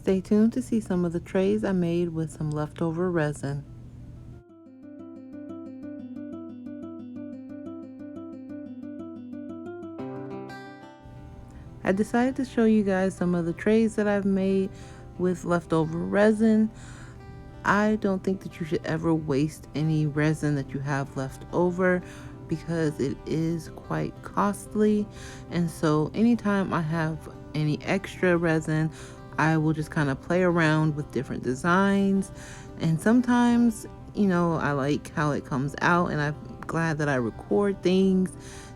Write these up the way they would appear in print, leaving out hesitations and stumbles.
Stay tuned to see some of the trays I made with some leftover resin. I decided to show you guys some of the trays that I've made with leftover resin. I don't think that you should ever waste any resin that you have left over because it is quite costly. And so anytime I have any extra resin, I will just kind of play around with different designs. And sometimes, I like how it comes out, and I'm glad that I record things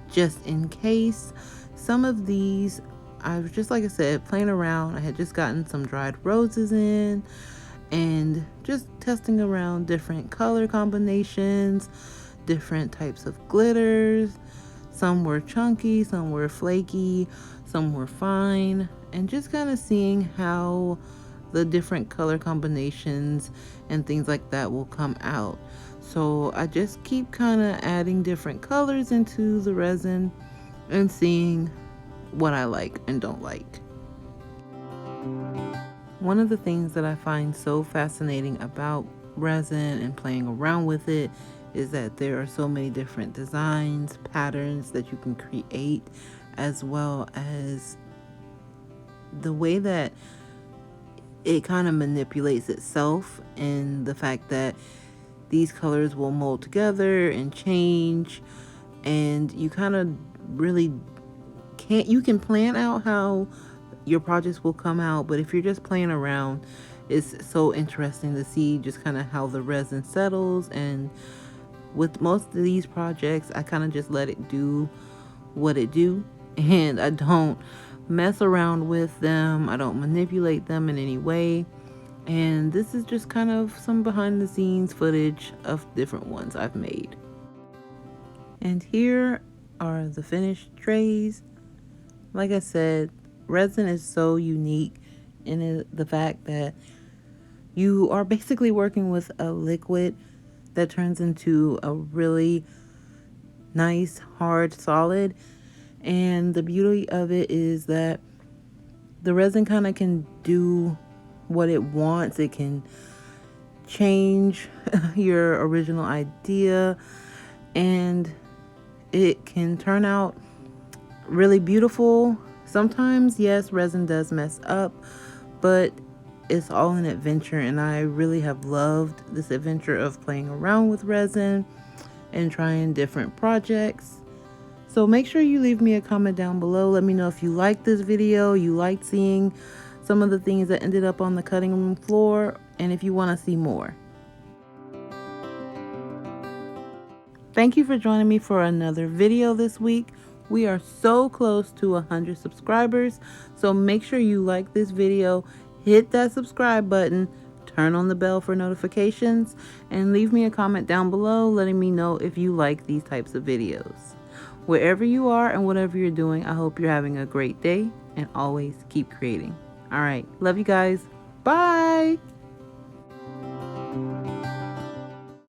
just in case. Some of these, I was just, like I said, playing around. I had just gotten some dried roses in and just testing around different color combinations, different types of glitters. Some were chunky, some were flaky, some were fine, and just kind of seeing how the different color combinations and things like that will come out. So I just keep kind of adding different colors into the resin and seeing what I like and don't like. One of the things that I find so fascinating about resin and playing around with it is that there are so many different designs, patterns that you can create, as well as the way that it kind of manipulates itself, and the fact that these colors will mold together and change, and you kind of really you can plan out how your projects will come out, but if you're just playing around, it's so interesting to see just kind of how the resin settles. And with most of these projects, I kind of just let it do what it do, and I don't mess around with them. I don't manipulate them in any way. And this is just kind of some behind the scenes footage of different ones I've made. And here are the finished trays. Like I said, resin is so unique in the fact that you are basically working with a liquid that turns into a really nice, hard, solid. And the beauty of it is that the resin kind of can do what it wants. It can change your original idea, and it can turn out really beautiful. Sometimes, yes, resin does mess up, but it's all an adventure, and I really have loved this adventure of playing around with resin and trying different projects. So make sure you leave me a comment down below. Let me know if you liked this video, you liked seeing some of the things that ended up on the cutting room floor, and if you want to see more. Thank you for joining me for another video this week. We are so close to 100 subscribers, so make sure you like this video, hit that subscribe button, turn on the bell for notifications, and leave me a comment down below letting me know if you like these types of videos. Wherever you are and whatever you're doing, I hope you're having a great day, and always keep creating. All right, love you guys. Bye.